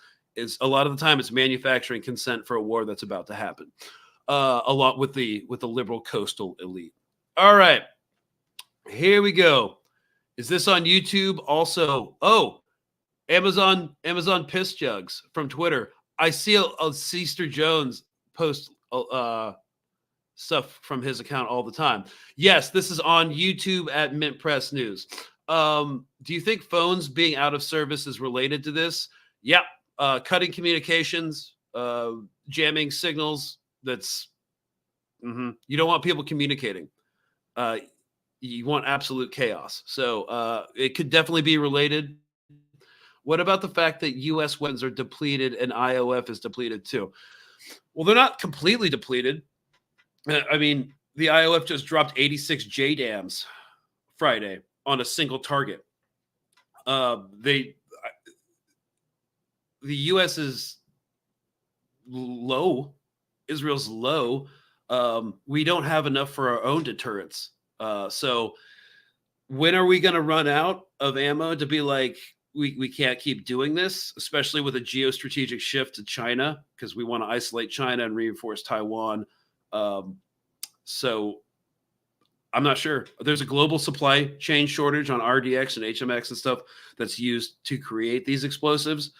a lot of the time it's manufacturing consent for a war that's about to happen, along with the liberal coastal elite. All right. Here we go. Is this on YouTube also? Oh, Amazon piss jugs from Twitter. I see a Cester Jones post stuff from his account all the time. Yes, this is on YouTube at Mint Press News. Do you think phones being out of service is related to this? Yeah. Cutting communications, jamming signals. That's you don't want people communicating. You want absolute chaos. So it could definitely be related. What about the fact that U.S. weapons are depleted and IOF is depleted too? Well, they're not completely depleted. I mean, the IOF just dropped 86 JDAMs Friday on a single target. The U.S. is low. Israel's low. We don't have enough for our own deterrence. So when are we going to run out of ammo to be like, we can't keep doing this, especially with a geostrategic shift to China, because we want to isolate China and reinforce Taiwan. So I'm not sure. There's a global supply chain shortage on RDX and HMX and stuff that's used to create these explosives.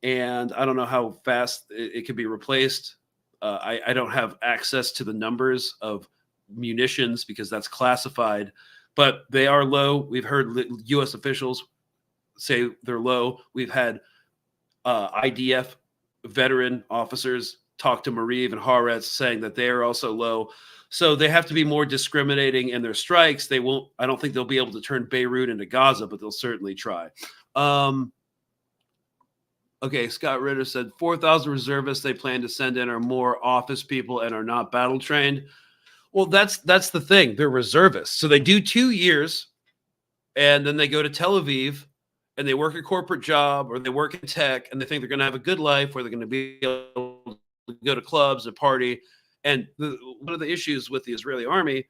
And I don't know how fast it can be replaced. I don't have access to the numbers of munitions because that's classified, but they are low. We've heard U.S. officials say they're low. We've had IDF veteran officers talk to Mariv and Haaretz saying that they are also low. So they have to be more discriminating in their strikes. I don't think they'll be able to turn Beirut into Gaza, but they'll certainly try. Okay, Scott Ritter said 4,000 reservists they plan to send in are more office people and are not battle trained. Well, that's the thing. They're reservists. So they do 2 years and then they go to Tel Aviv and they work a corporate job or they work in tech and they think they're going to have a good life where they're going to be able to go to clubs and party. And one of the issues with the Israeli army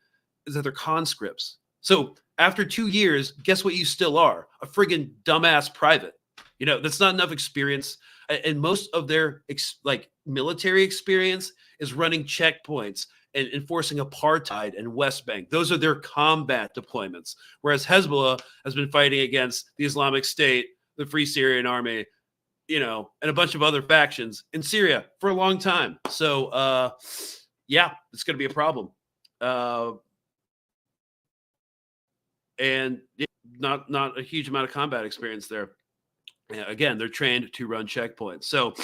is that they're conscripts. So after 2 years, guess what you still are? A friggin' dumbass private. You know, that's not enough experience. And most of their military experience is running checkpoints and enforcing apartheid and West Bank. Those are their combat deployments. Whereas Hezbollah has been fighting against the Islamic State, the Free Syrian Army, you know, and a bunch of other factions in Syria for a long time. So, yeah, it's going to be a problem. And not a huge amount of combat experience there. Again, they're trained to run checkpoints. So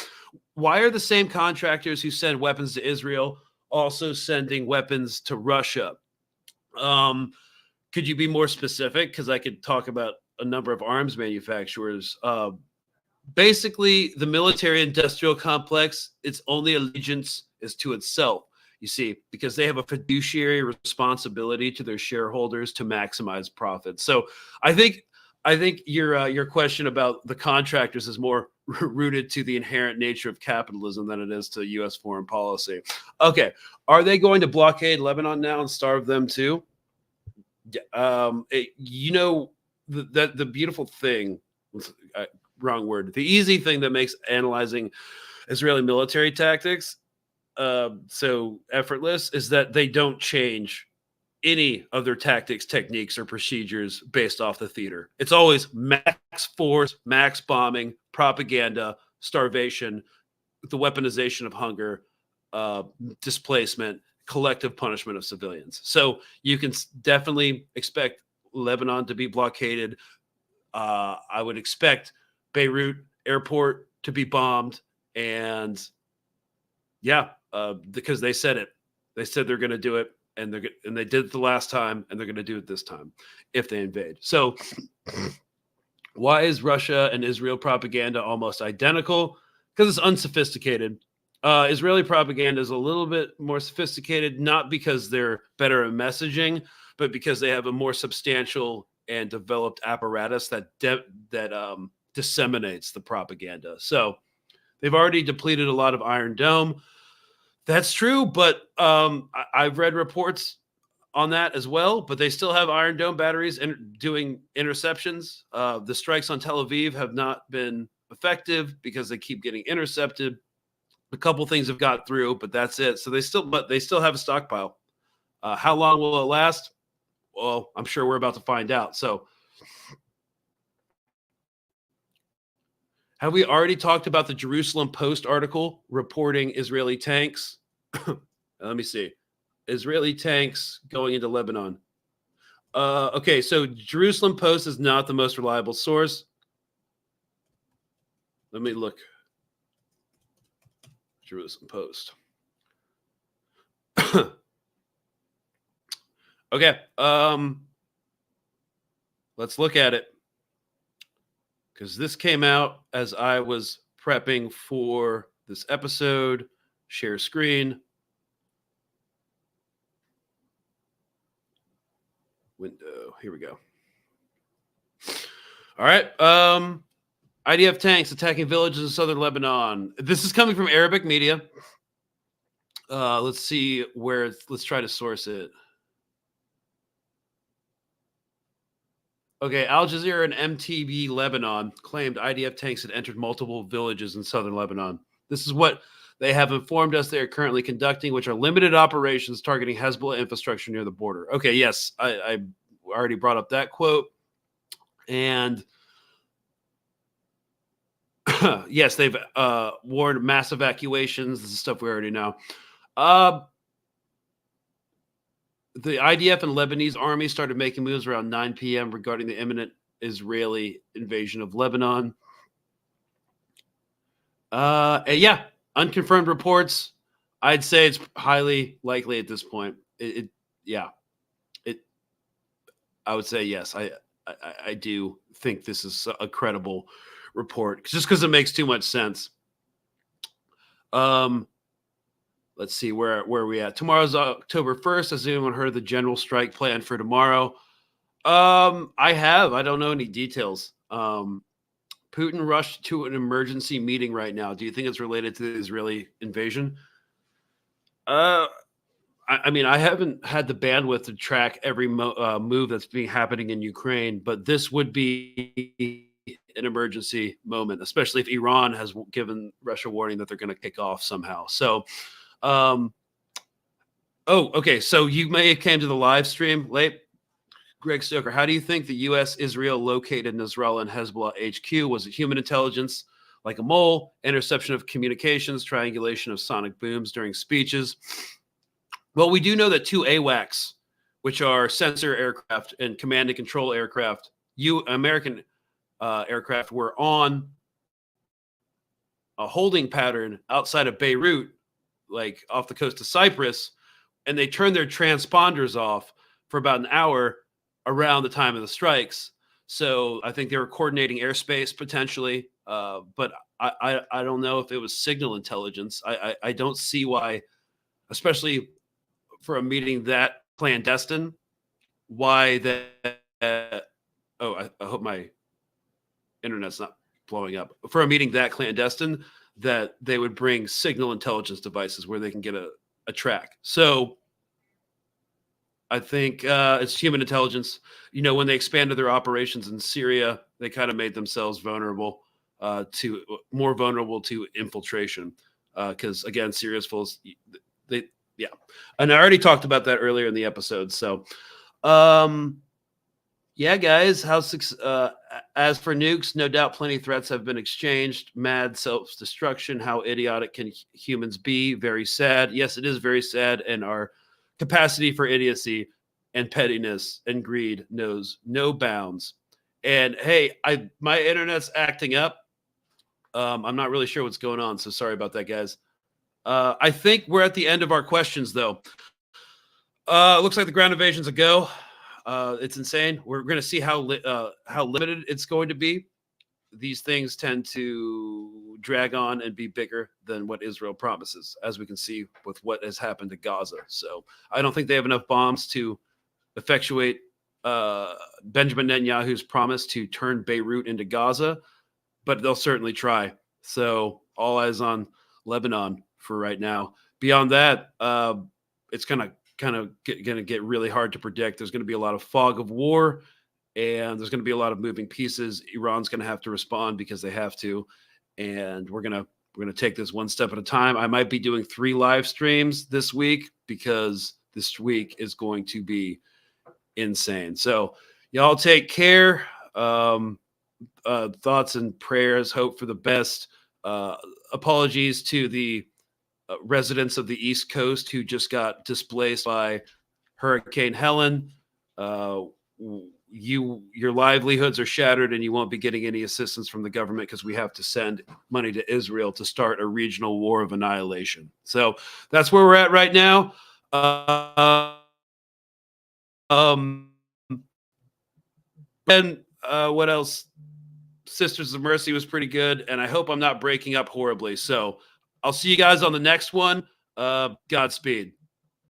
why are the same contractors who send weapons to Israel also sending weapons to Russia? Could you be more specific? Because I could talk about a number of arms manufacturers. Basically, the military-industrial complex, its only allegiance is to itself, you see, because they have a fiduciary responsibility to their shareholders to maximize profits. So I think your question about the contractors is more rooted to the inherent nature of capitalism than it is to U.S. foreign policy. Okay, are they going to blockade Lebanon now and starve them too? You know, the beautiful thing, wrong word, the easy thing that makes analyzing Israeli military tactics so effortless is that they don't change any of their tactics, techniques, or procedures based off the theater. It's always max force, max bombing, propaganda, starvation, the weaponization of hunger, displacement, collective punishment of civilians. So you can definitely expect Lebanon to be blockaded. I would expect Beirut airport to be bombed. And yeah, because they said it. They said they're going to do it. And they did it the last time, and they're going to do it this time if they invade. So why is Russia and Israel propaganda almost identical? Because it's unsophisticated. Israeli propaganda is a little bit more sophisticated, not because they're better at messaging, but because they have a more substantial and developed apparatus that disseminates the propaganda. So they've already depleted a lot of Iron Dome. That's true, but I've read reports on that as well, but they still have Iron Dome batteries doing interceptions. The strikes on Tel Aviv have not been effective because they keep getting intercepted. A couple things have got through, but that's it. So they still have a stockpile. How long will it last? Well, I'm sure we're about to find out. So have we already talked about the Jerusalem Post article reporting Israeli tanks? Let me see. Israeli tanks going into Lebanon. Okay, so Jerusalem Post is not the most reliable source. Let me look. Jerusalem Post. Okay, let's look at it. Because this came out as I was prepping for this episode. Share screen. Window. Here we go. All right. IDF tanks attacking villages in southern Lebanon. This is coming from Arabic media. Let's see where. Let's try to source it. Okay, Al Jazeera and MTV Lebanon claimed IDF tanks had entered multiple villages in southern Lebanon. This is what they have informed us they are currently conducting, which are limited operations targeting Hezbollah infrastructure near the border. Okay, yes, I already brought up that quote. And yes, they've warned mass evacuations. This is stuff we already know. The IDF and Lebanese army started making moves around 9 p.m. regarding the imminent Israeli invasion of Lebanon. Yeah, unconfirmed reports. I'd say it's highly likely at this point. I would say yes. I do think this is a credible report just because it makes too much sense. let's see where are we at. Tomorrow's October 1st. Has anyone heard of the general strike plan for tomorrow? I have. I don't know any details. Putin rushed to an emergency meeting right now. Do you think it's related to the Israeli invasion? I mean, I haven't had the bandwidth to track every move that's happening in Ukraine, but this would be an emergency moment, especially if Iran has given Russia warning that they're going to kick off somehow. So, okay. So you may have came to the live stream late. Greg Stoker, how do you think the U.S. Israel located Nasrallah and Hezbollah HQ? Was it human intelligence like a mole, interception of communications, triangulation of sonic booms during speeches? Well, we do know that 2 AWACS, which are sensor aircraft and command and control aircraft, American aircraft, were on a holding pattern outside of Beirut, like off the coast of Cyprus, and they turned their transponders off for about an hour around the time of the strikes. So I think they were coordinating airspace potentially, but I don't know if it was signal intelligence. I don't see why, especially for a meeting that clandestine, why that I hope my internet's not blowing up. For a meeting that clandestine, that they would bring signal intelligence devices where they can get a track. So I think it's human intelligence. You know, when they expanded their operations in Syria, they kind of made themselves more vulnerable to infiltration. Because again, Syria is full of, yeah. And I already talked about that earlier in the episode. So, yeah, guys, as for nukes, no doubt plenty of threats have been exchanged. Mad self-destruction. How idiotic can humans be? Very sad. Yes, it is very sad. And our capacity for idiocy and pettiness and greed knows no bounds. And hey, my internet's acting up. I'm not really sure what's going on, so sorry about that, guys. I think we're at the end of our questions, though. Looks like the ground invasion's a go. It's insane. We're going to see how limited it's going to be. These things tend to drag on and be bigger than what Israel promises, as we can see with what has happened to Gaza. So I don't think they have enough bombs to effectuate Benjamin Netanyahu's promise to turn Beirut into Gaza, but they'll certainly try. So all eyes on Lebanon for right now. Beyond that, it's kind of going to get really hard to predict. There's going to be a lot of fog of war, and there's going to be a lot of moving pieces. Iran's going to have to respond because they have to, and we're going to take this one step at a time. I might be doing 3 live streams this week because this week is going to be insane. So y'all take care. Thoughts and prayers, hope for the best. Apologies to the residents of the East Coast who just got displaced by Hurricane Helen. Your livelihoods are shattered, and you won't be getting any assistance from the government because we have to send money to Israel to start a regional war of annihilation. So that's where we're at right now. And what else? Sisters of Mercy was pretty good, and I hope I'm not breaking up horribly. So I'll see you guys on the next one. Godspeed.